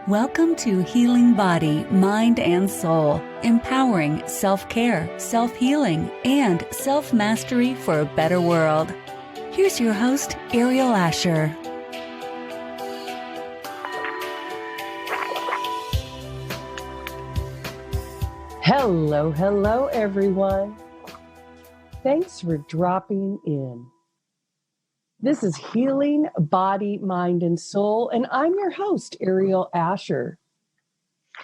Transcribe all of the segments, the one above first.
Welcome to Healing Body, Mind, and Soul, empowering self-care, self-healing, and self-mastery for a better world. Here's your host, Aeriol Ascher. Hello, everyone. Thanks for dropping in. This is Healing Body, Mind, and Soul, and I'm your host, Aeriol Ascher.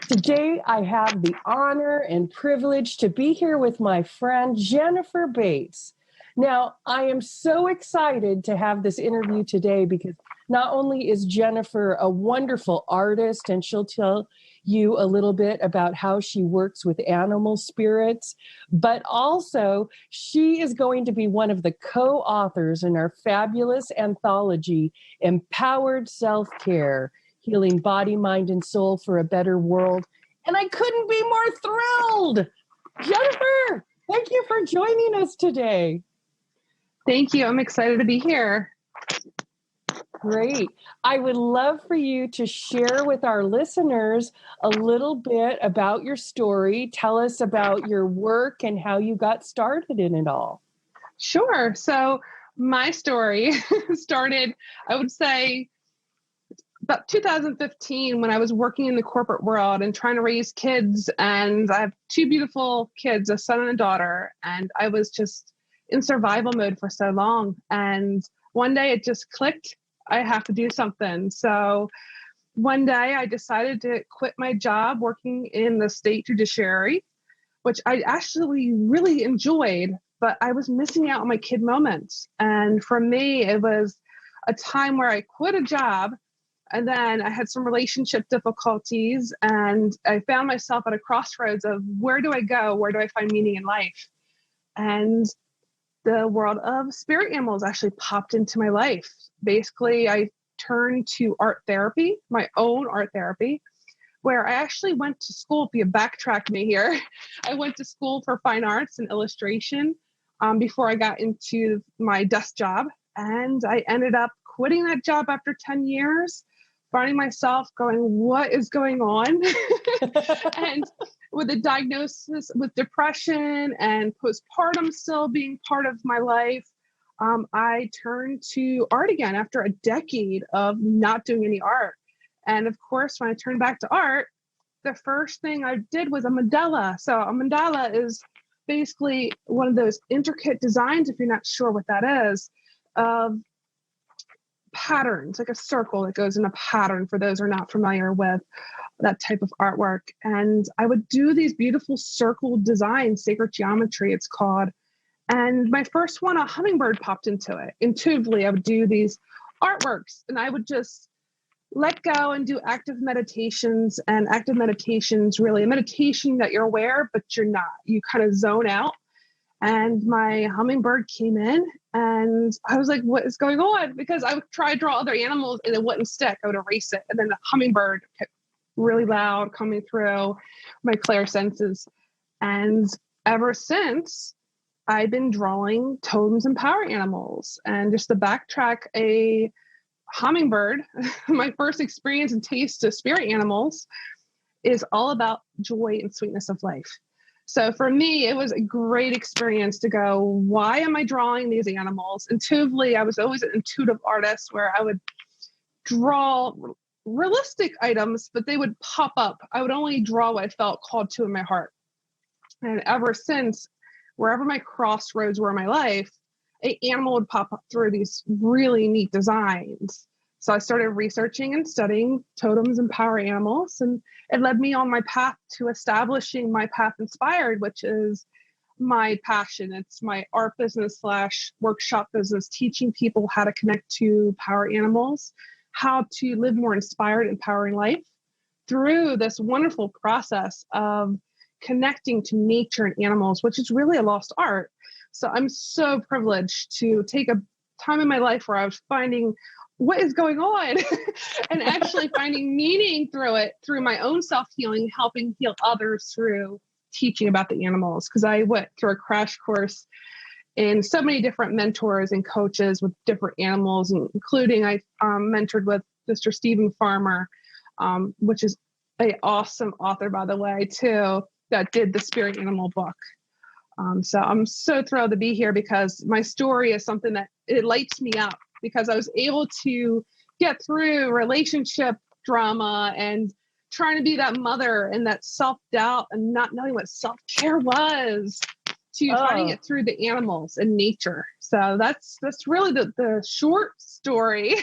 Today, I have the honor and privilege to be here with my friend, Jennifer Bates. Now, I am so excited to have this interview today because not only is Jennifer a wonderful artist, and she'll tell you a little bit about how she works with animal spirits, but also she is going to be one of the co-authors in our fabulous anthology, Empowered Self-Care, Healing Body, Mind, and Soul for a Better World. And I couldn't be more thrilled. Jennifer, thank you for joining us today. Thank you. I'm excited to be here. Great. I would love for you to share with our listeners a little bit about your story. Tell us about your work and how you got started in it all. Sure. So my story started, I would say, about 2015 when I was working in the corporate world and trying to raise kids. And I have two beautiful kids, a son and a daughter. And I was just in survival mode for so long. And one day it just clicked. I have to do something. So one day I decided to quit my job working in the state judiciary, which I actually really enjoyed, but I was missing out on my kid moments. And for me, it was a time where I quit a job, and then I had some relationship difficulties, and I found myself at a crossroads of where do I go? Where do I find meaning in life? And the world of spirit animals actually popped into my life. Basically, I turned to art therapy, my own art therapy, where I actually went to school. If you backtrack me here, I went to school for fine arts and illustration before I got into my desk job. And I ended up quitting that job after 10 years, finding myself going, what is going on? And with a diagnosis with depression and postpartum still being part of my life, I turned to art again after a decade of not doing any art. And of course, when I turned back to art, the first thing I did was a mandala. So a mandala is basically one of those intricate designs, if you're not sure what that is, of patterns, like a circle that goes in a pattern for those who are not familiar with that type of artwork. And I would do these beautiful circle designs, sacred geometry, it's called. And my first one, a hummingbird popped into it. Intuitively, I would do these artworks and I would just let go and do active meditations. And active meditations, really a meditation that you're aware, but you're not. You kind of zone out. And my hummingbird came in and I was like, what is going on? Because I would try to draw other animals and it wouldn't stick. I would erase it. And then the hummingbird kept really loud coming through my clair senses. And ever since, I've been drawing totems and power animals. And just to backtrack, a hummingbird, my first experience and taste of spirit animals, is all about joy and sweetness of life. So for me, it was a great experience to go, why am I drawing these animals? Intuitively, I was always an intuitive artist where I would draw realistic items, but they would pop up. I would only draw what I felt called to in my heart. And ever since, wherever my crossroads were in my life, an animal would pop up through these really neat designs. So I started researching and studying totems and power animals, and it led me on my path to establishing my path inspired, which is my passion. It's my art business / workshop business, teaching people how to connect to power animals, how to live more inspired, empowering life through this wonderful process of connecting to nature and animals, which is really a lost art. So I'm so privileged to take a time in my life where I was finding what is going on and actually finding meaning through it, through my own self-healing, helping heal others through teaching about the animals. Because I went through a crash course in so many different mentors and coaches with different animals, including I mentored with Mr. Stephen Farmer, which is an awesome author, by the way, too, that did the Spirit Animal book. So I'm so thrilled to be here because my story is something that it lights me up because I was able to get through relationship drama and trying to be that mother and that self-doubt and not knowing what self-care was to finding it through the animals and nature. So that's really the short story,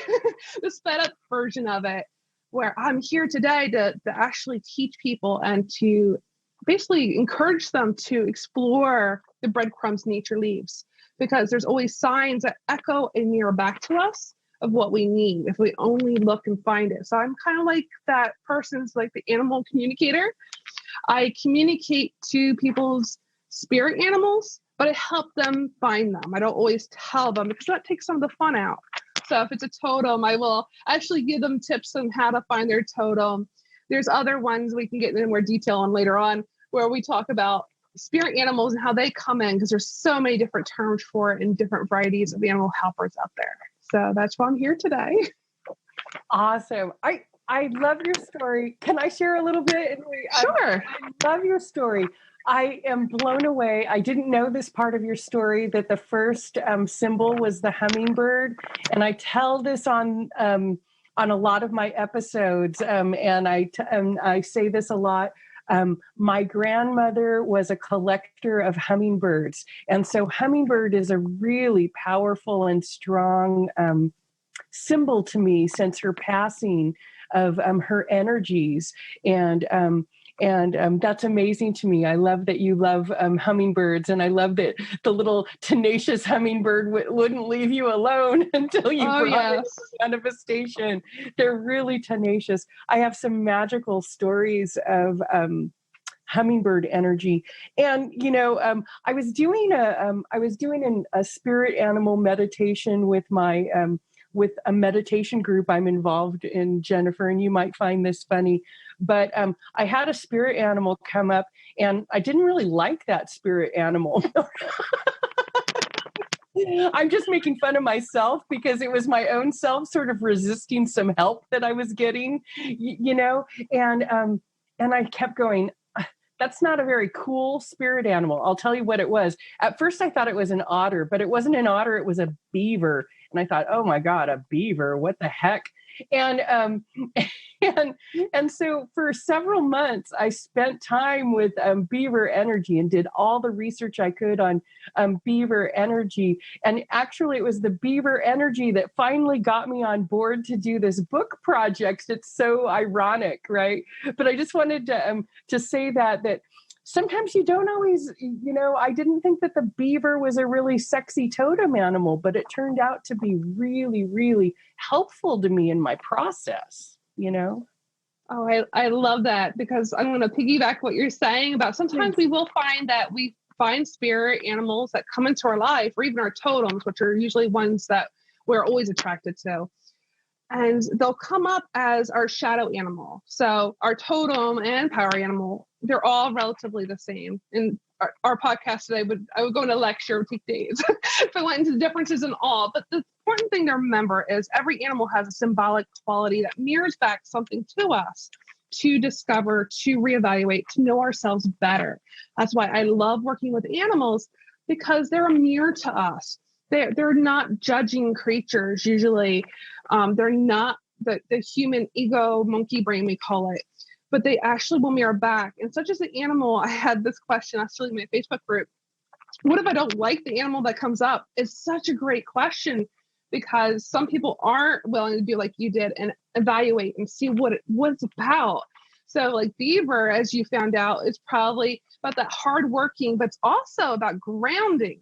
the sped up version of it, where I'm here today to actually teach people and to basically encourage them to explore the breadcrumbs nature leaves, because there's always signs that echo and mirror back to us of what we need if we only look and find it. So I'm kind of like that person's like the animal communicator. I communicate to people's spirit animals, but I help them find them. I don't always tell them because that takes some of the fun out. So if it's a totem, I will actually give them tips on how to find their totem. There's other ones we can get into more detail on later on where we talk about spirit animals and how they come in, because there's so many different terms for it and different varieties of animal helpers out there. So that's why I'm here today. Awesome. I love your story. Can I share a little bit? Sure. I love your story. I am blown away. I didn't know this part of your story, that the first symbol was the hummingbird. And I tell this on a lot of my episodes, and I say this a lot. My grandmother was a collector of hummingbirds. And so hummingbird is a really powerful and strong symbol to me since her passing of her energies. And that's amazing to me. I love that you love hummingbirds, and I love that the little tenacious hummingbird wouldn't leave you alone until you brought it to manifestation. They're really tenacious. I have some magical stories of hummingbird energy, and I was doing a spirit animal meditation with my with a meditation group I'm involved in, Jennifer, and you might find this funny, but I had a spirit animal come up, and I didn't really like that spirit animal. I'm just making fun of myself because it was my own self sort of resisting some help that I was getting, and I kept going, that's not a very cool spirit animal. I'll tell you what it was. At first I thought it was an otter, but it wasn't an otter, it was a beaver. And I thought, oh my God, a beaver, what the heck? And so for several months, I spent time with beaver energy and did all the research I could on beaver energy. And actually, it was the beaver energy that finally got me on board to do this book project. It's so ironic, right? But I just wanted to say that sometimes you don't always, I didn't think that the beaver was a really sexy totem animal, but it turned out to be really, really helpful to me in my process, Oh, I love that, because I'm going to piggyback what you're saying about sometimes we will find that we find spirit animals that come into our life, or even our totems, which are usually ones that we're always attracted to. And they'll come up as our shadow animal. So our totem and power animal, they're all relatively the same. In our podcast today, I would go into a lecture, it would take days if I went into the differences in all. But the important thing to remember is every animal has a symbolic quality that mirrors back something to us to discover, to reevaluate, to know ourselves better. That's why I love working with animals, because they're a mirror to us. They're not judging creatures usually. They're not the human ego monkey brain, we call it, but they actually will mirror back. And such as an animal, I had this question actually in my Facebook group. What if I don't like the animal that comes up? It's such a great question, because some people aren't willing to do like you did and evaluate and see what it's about. So like beaver, as you found out, is probably about that hard working, but it's also about grounding,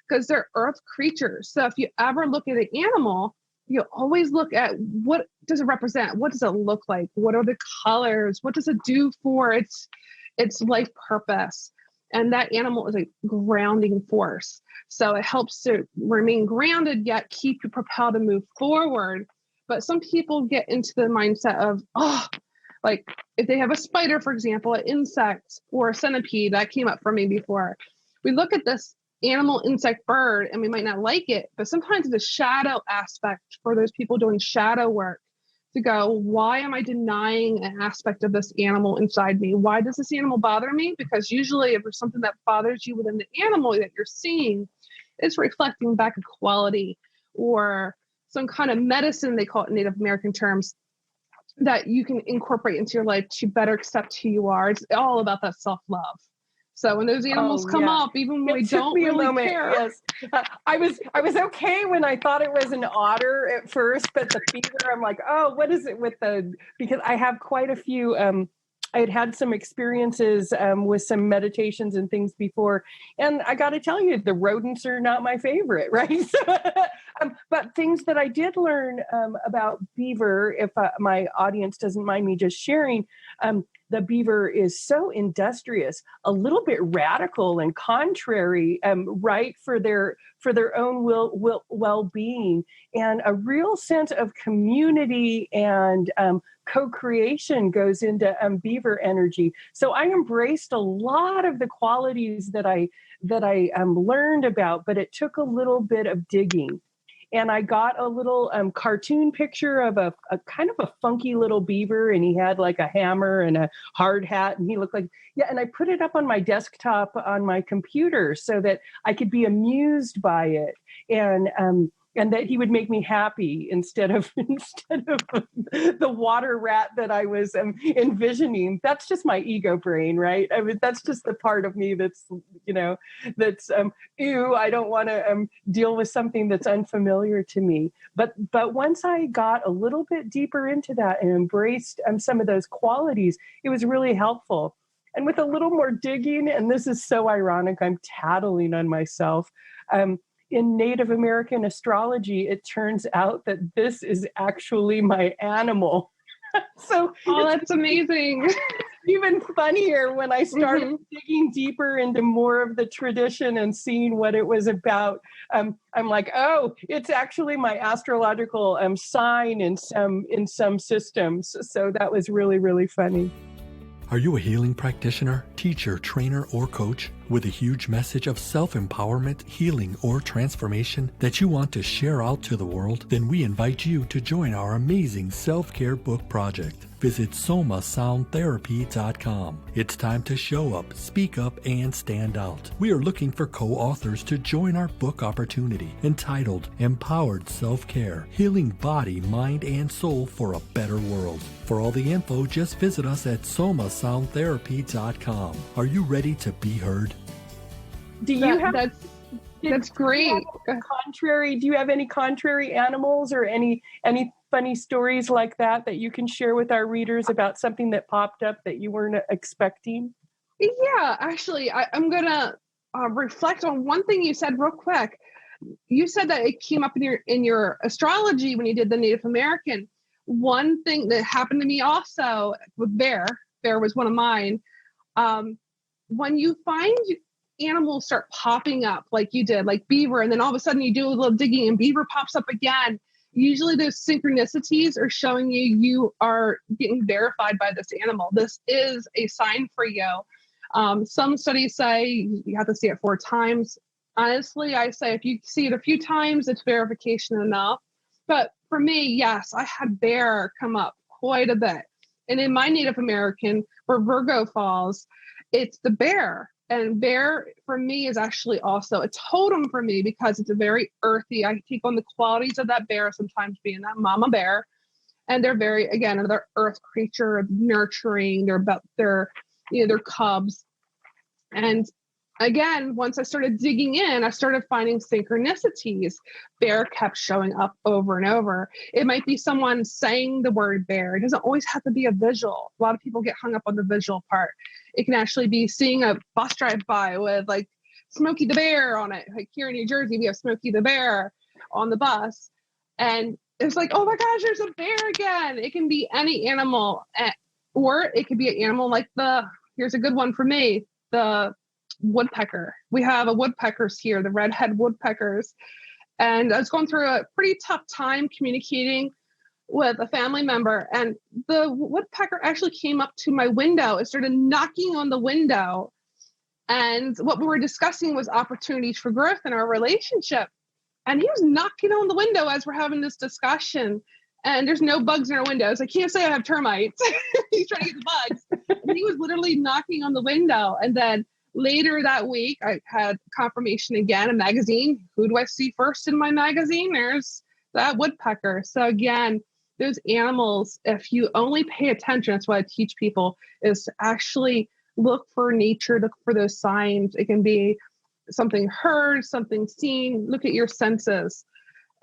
because they're earth creatures. So if you ever look at an animal, you always look at what does it represent? What does it look like? What are the colors? What does it do for its life purpose? And that animal is a grounding force. So it helps to remain grounded, yet keep you propelled to move forward. But some people get into the mindset of, like if they have a spider, for example, an insect or a centipede, that came up for me before. We look at this animal, insect, bird, and we might not like it, but sometimes the shadow aspect for those people doing shadow work to go, why am I denying an aspect of this animal inside me? Why does this animal bother me? Because usually if there's something that bothers you within the animal that you're seeing, it's reflecting back a quality or some kind of medicine, they call it in Native American terms, that you can incorporate into your life to better accept who you are. It's all about that self-love. So when those animals come up, even when we don't really care. Yes. I was okay when I thought it was an otter at first, but the beaver, I'm like, oh, what is it with because I have quite a few, I had some experiences with some meditations and things before. And I got to tell you, the rodents are not my favorite, right? But things that I did learn about beaver, if my audience doesn't mind me just sharing, the beaver is so industrious, a little bit radical and contrary, right, for their own well-being, and a real sense of community and co-creation goes into beaver energy. So I embraced a lot of the qualities that I learned about, but it took a little bit of digging. And I got a little cartoon picture of a kind of a funky little beaver, and he had like a hammer and a hard hat, and he looked like, and I put it up on my desktop on my computer so that I could be amused by it, and that he would make me happy instead of the water rat that I was envisioning. That's just my ego brain, right? I mean, that's just the part of me that's ew, I don't want to deal with something that's unfamiliar to me. But once I got a little bit deeper into that and embraced some of those qualities, it was really helpful. And with a little more digging, and this is so ironic, I'm tattling on myself. In Native American astrology, it turns out that this is actually my animal. So that's amazing. Even funnier when I started digging deeper into more of the tradition and seeing what it was about. I'm like, oh, it's actually my astrological sign in some systems. So that was really, really funny. Are you a healing practitioner, teacher, trainer, or coach with a huge message of self-empowerment, healing, or transformation that you want to share out to the world? Then we invite you to join our amazing self-care book project. Visit somasoundtherapy.com. It's time to show up, speak up, and stand out. We are looking for co-authors to join our book opportunity entitled Empowered Self-Care, Healing Body, Mind, and Soul for a Better World. For all the info, just visit us at somasoundtherapy.com. Are you ready to be heard? Do you have that's great. Do you have any contrary animals or any funny stories like that you can share with our readers about something that popped up that you weren't expecting? Yeah, actually, I'm gonna reflect on one thing you said real quick. You said that it came up in your astrology when you did the Native American. One thing that happened to me also with bear was one of mine. When you find animals start popping up like you did, like beaver, and then all of a sudden you do a little digging and beaver pops up again, usually those synchronicities are showing you are getting verified by this animal. This is a sign for you. Some studies say you have to see it 4 times. Honestly, I say if you see it a few times, it's verification enough. But for me, yes, I had bear come up quite a bit. And in my Native American, where Virgo falls, it's the bear. And bear for me is actually also a totem for me because it's a very earthy. I take on the qualities of that bear, sometimes being that mama bear. And they're very, again, another earth creature, nurturing. They're about their cubs. And again, once I started digging in, I started finding synchronicities. Bear kept showing up over and over. It might be someone saying the word bear. It doesn't always have to be a visual. A lot of people get hung up on the visual part. It can actually be seeing a bus drive by with like Smokey the Bear on it. Like here in New Jersey, we have Smokey the Bear on the bus. And it's like, oh my gosh, there's a bear again. It can be any animal. Or it could be an animal like here's a good one for me, the woodpecker. We have woodpeckers here, the redhead woodpeckers. And I was going through a pretty tough time communicating with a family member, and the woodpecker actually came up to my window and started knocking on the window. And what we were discussing was opportunities for growth in our relationship. And he was knocking on the window as we're having this discussion. and there's no bugs in our windows. I can't say I have termites. He's trying to get the bugs. And he was literally knocking on the window. And then later that week, I had confirmation again, a magazine. Who do I see first in my magazine? There's that woodpecker. So again, those animals, if you only pay attention, that's what I teach people, is to actually look for nature, look for those signs. It can be something heard, something seen. Look at your senses.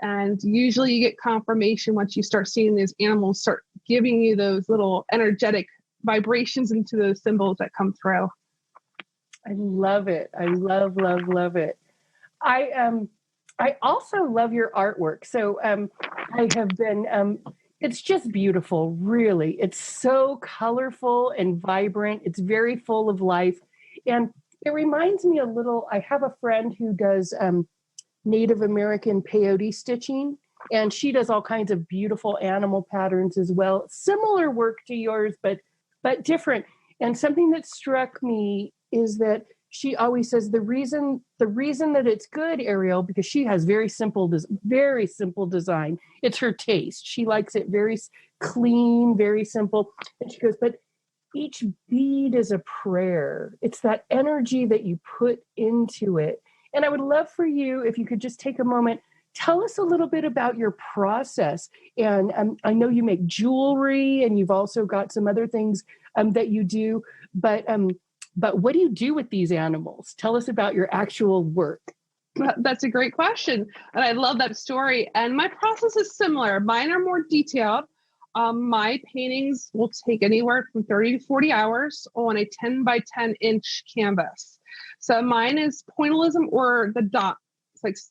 And usually you get confirmation once you start seeing these animals start giving you those little energetic vibrations into those symbols that come through. I love it. I love it. I also love your artwork. So I have been, it's just beautiful, really. It's so colorful and vibrant. It's very full of life. And it reminds me a little, I have a friend who does Native American peyote stitching, and she does all kinds of beautiful animal patterns as well. Similar work to yours, but different. And something that struck me is that she always says the reason that it's good, Aeriol, because she has very simple design. It's her taste. She likes it very clean, very simple. And she goes, but each bead is a prayer. It's that energy that you put into it. And I would love for you, if you could just take a moment, tell us a little bit about your process. And I know you make jewelry, and you've also got some other things that you do. But what do you do with these animals? Tell us about your actual work. That's a great question. And I love that story. And my process is similar. Mine are more detailed. My paintings will take anywhere from 30 to 40 hours on a 10 by 10 inch canvas. So mine is pointillism, or the dot. It's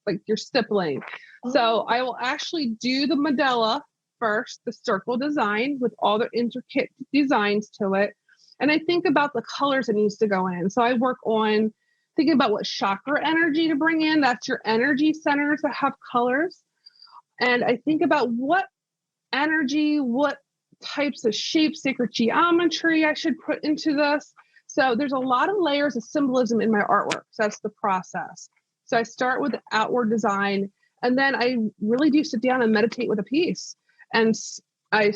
like you're stippling. Oh. So I will actually do the mandala first, the circle design with all the intricate designs to it. And I think about the colors that needs to go in. So I work on thinking about what chakra energy to bring in. That's your energy centers that have colors. And I think about what energy, what types of shapes, sacred geometry I should put into this. So there's a lot of layers of symbolism in my artwork. So that's the process. So I start with the outward design, and then I really do sit down and meditate with a piece. And I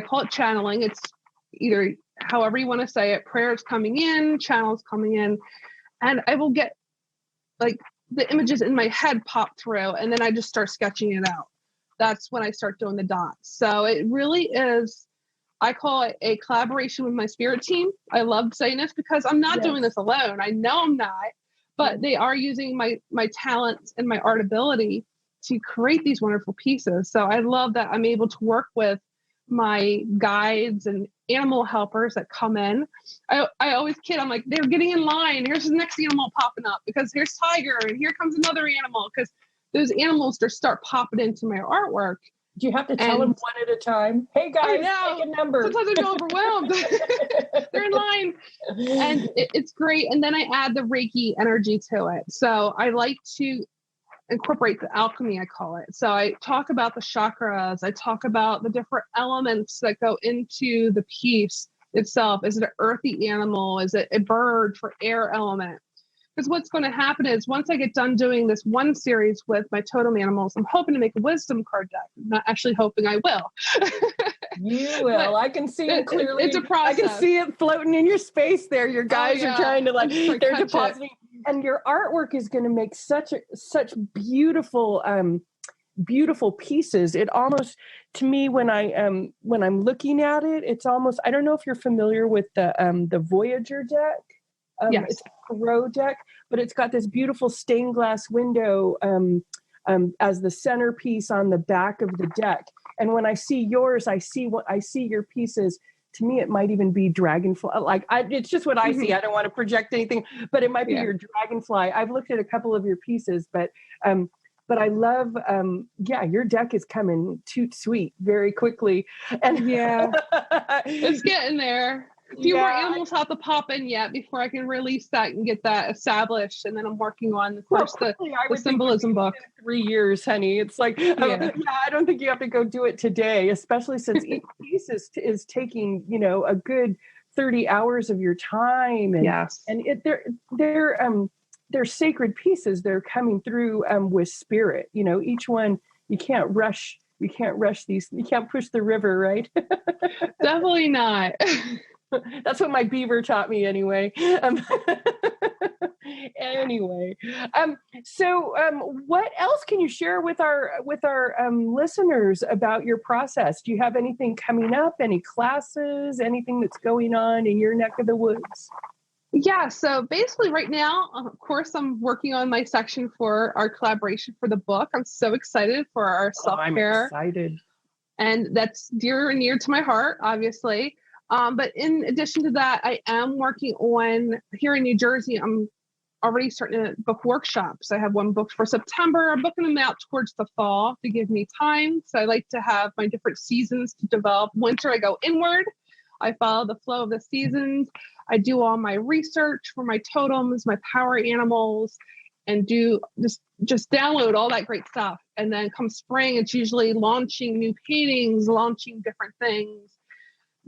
call it channeling. It's either however you want to say it, prayers coming in, channels coming in, and I will get like the images in my head pop through, and then I just start sketching it out. That's when I start doing the dots. So it really is, I call it a collaboration with my spirit team. I love saying this because I'm not doing this alone. I know I'm not, but they are using my talents and my art ability to create these wonderful pieces. So I love that I'm able to work with my guides and animal helpers that come in. I always kid, I'm like, they're getting in line. Here's the next animal popping up because here's tiger and here comes another animal, because those animals just start popping into my artwork. Do you have to tell them one at a time? Hey guys, take a number. Sometimes I get overwhelmed. They're in line. And it's great. And then I add the Reiki energy to it. So I like to incorporate the alchemy, I call it. So I talk about the chakras. I talk about the different elements that go into the piece itself. Is it an earthy animal? Is it a bird for air element? Because what's going to happen is once I get done doing this one series with my totem animals, I'm hoping to make a wisdom card deck. I'm not actually hoping I will. You will. I can see it clearly. It's a process. I can see it floating in your space there. Your guys are trying to they're depositing. And your artwork is going to make such beautiful, beautiful pieces. It almost, to me, when I'm looking at it, it's almost, I don't know if you're familiar with the Voyager deck. Yes. It's a Tarot deck, but it's got this beautiful stained glass window as the centerpiece on the back of the deck. And when I see yours, I see your pieces. To me, it might even be dragonfly. It's just what I see. I don't want to project anything, but it might be your dragonfly. I've looked at a couple of your pieces, but I love, your deck is coming toot sweet very quickly. And it's getting there. A few more animals have to pop in yet before I can release that and get that established. And then I'm working on, of course, the symbolism book. 3 years, honey. It's like, I don't think you have to go do it today, especially since each piece is taking, a good 30 hours of your time. And, and they're sacred pieces. They're coming through with spirit. Each one, you can't rush You can't rush these. You can't push the river, right? Definitely not. That's what my beaver taught me anyway. Anyway, what else can you share with our listeners about your process? Do you have anything coming up? Any classes? Anything that's going on in your neck of the woods? Yeah, so basically right now, of course, I'm working on my section for our collaboration for the book. I'm so excited for our self-care. I'm excited. And that's dear and near to my heart, obviously. But in addition to that, I am working on, here in New Jersey, I'm already starting to book workshops. I have one booked for September. I'm booking them out towards the fall to give me time. So I like to have my different seasons to develop. Winter, I go inward. I follow the flow of the seasons. I do all my research for my totems, my power animals, and do just download all that great stuff. And then come spring, it's usually launching new paintings, launching different things,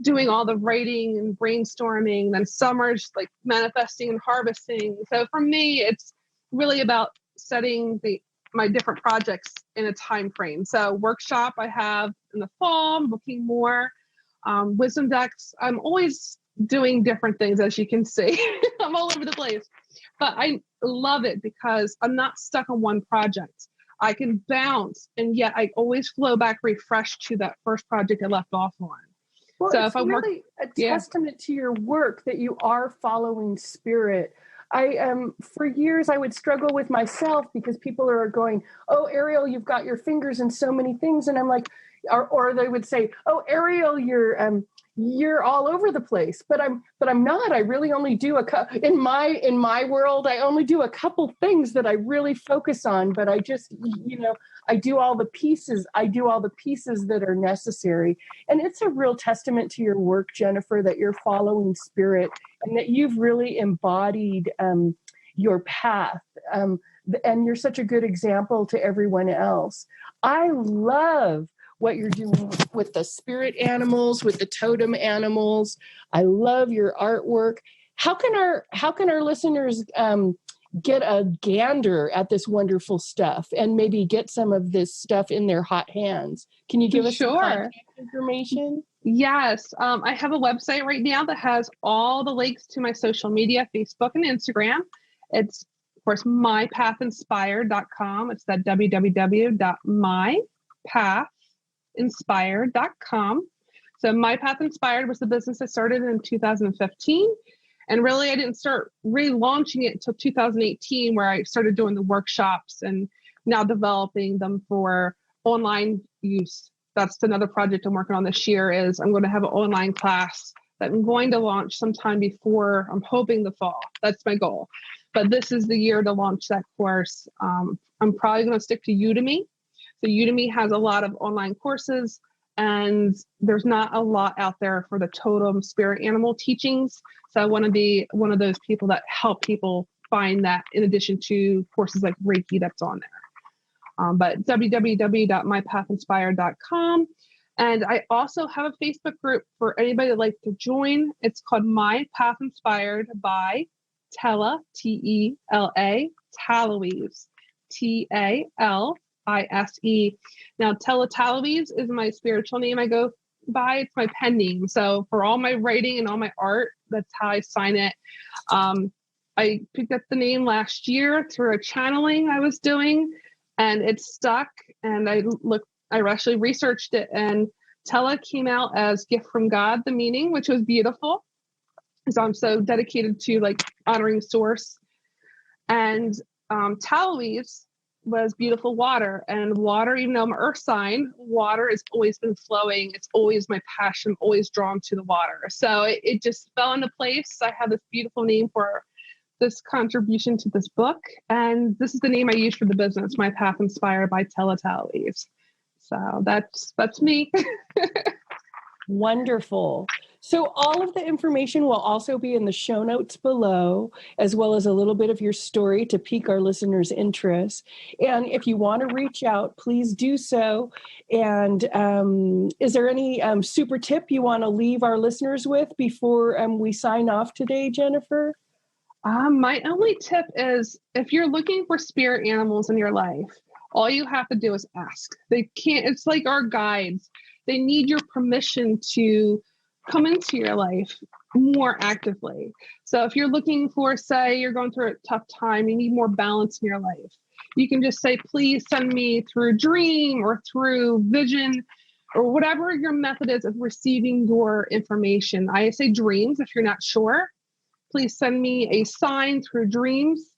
doing all the writing and brainstorming. Then summer's like manifesting and harvesting. So for me, it's really about setting my different projects in a time frame. So workshop I have in the fall, I'm booking more. Wisdom decks, I'm always doing different things, as you can see. I'm all over the place. But I love it because I'm not stuck on one project. I can bounce, and yet I always flow back refreshed to that first project I left off on. Well, So it's really a testament to your work that you are following spirit. For years, I would struggle with myself because people are going, "Oh, Aeriol, you've got your fingers in so many things," and I'm like, or they would say, "Oh, Aeriol, you're all over the place," but I'm not. I really only do in my world. I only do a couple things that I really focus on. But I just, I do all the pieces. I do all the pieces that are necessary, and it's a real testament to your work, Jennifer, that you're following spirit and that you've really embodied your path. And you're such a good example to everyone else. I love what you're doing with the spirit animals, with the totem animals. I love your artwork. How can our listeners get a gander at this wonderful stuff and maybe get some of this stuff in their hot hands? Can you give us some contact information? Yes. I have a website right now that has all the links to my social media, Facebook and Instagram. It's, of course, mypathinspired.com. It's that www.mypathinspired.com. So My Path Inspired was the business I started in 2015. And really, I didn't start relaunching it until 2018, where I started doing the workshops and now developing them for online use. That's another project I'm working on this year. Is I'm going to have an online class that I'm going to launch sometime before, I'm hoping, the fall. That's my goal. But this is the year to launch that course. I'm probably going to stick to Udemy. So Udemy has a lot of online courses, and there's not a lot out there for the totem spirit animal teachings. So I want to be one of those people that help people find that, in addition to courses like Reiki that's on there. But www.mypathinspired.com. And I also have a Facebook group for anybody that'd like to join. It's called My Path Inspired by Tella, T-E-L-A, Tallowese, T-A-L-I-S-E. Now, Tella Tallowese is my spiritual name I go by. It's my pen name. So for all my writing and all my art, that's how I sign it. I picked up the name last year through a channeling I was doing, and it stuck. And I actually researched it, and Tella came out as gift from God, the meaning, which was beautiful. So I'm so dedicated to honoring source. And Tallowese was beautiful water, and water, even though I'm an earth sign, water has always been flowing. It's always my passion, always drawn to the water. So it just fell into place. I have this beautiful name for this contribution to this book, and this is the name I use for the business, My Path Inspired by Tella Tallowese. So that's me. Wonderful. So all of the information will also be in the show notes below, as well as a little bit of your story to pique our listeners' interest. And if you want to reach out, please do so. And is there any super tip you want to leave our listeners with before we sign off today, Jennifer? My only tip is, if you're looking for spirit animals in your life, All you have to do is ask. It's like our guides. They need your permission to come into your life more actively. So if you're looking for, say, you're going through a tough time, you need more balance in your life, you can just say, please send me through dream or through vision or whatever your method is of receiving your information. I say dreams if you're not sure. Please send me a sign through dreams.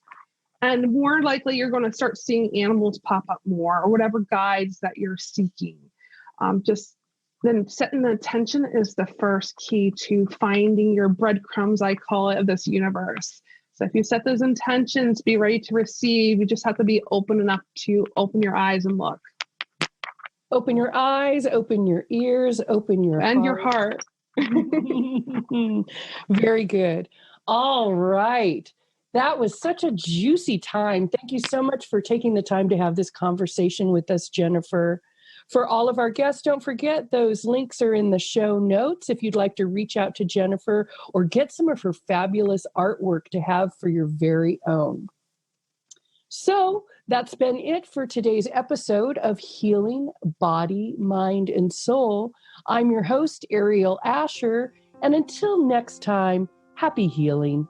And more likely, you're going to start seeing animals pop up more or whatever guides that you're seeking. Just then setting the intention is the first key to finding your breadcrumbs, I call it, of this universe. So if you set those intentions, be ready to receive. You just have to be open enough to open your eyes and look. Open your eyes, open your ears, open your and heart. your heart. Very good. All right. That was such a juicy time. Thank you so much for taking the time to have this conversation with us, Jennifer. For all of our guests, don't forget those links are in the show notes if you'd like to reach out to Jennifer or get some of her fabulous artwork to have for your very own. So that's been it for today's episode of Healing Body, Mind, and Soul. I'm your host, Aeriol Ascher, and until next time, happy healing.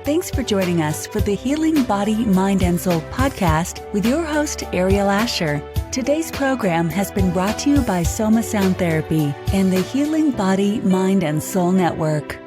Thanks for joining us for the Healing Body, Mind, and Soul podcast with your host, Aeriol Ascher. Today's program has been brought to you by Soma Sound Therapy and the Healing Body, Mind, and Soul Network.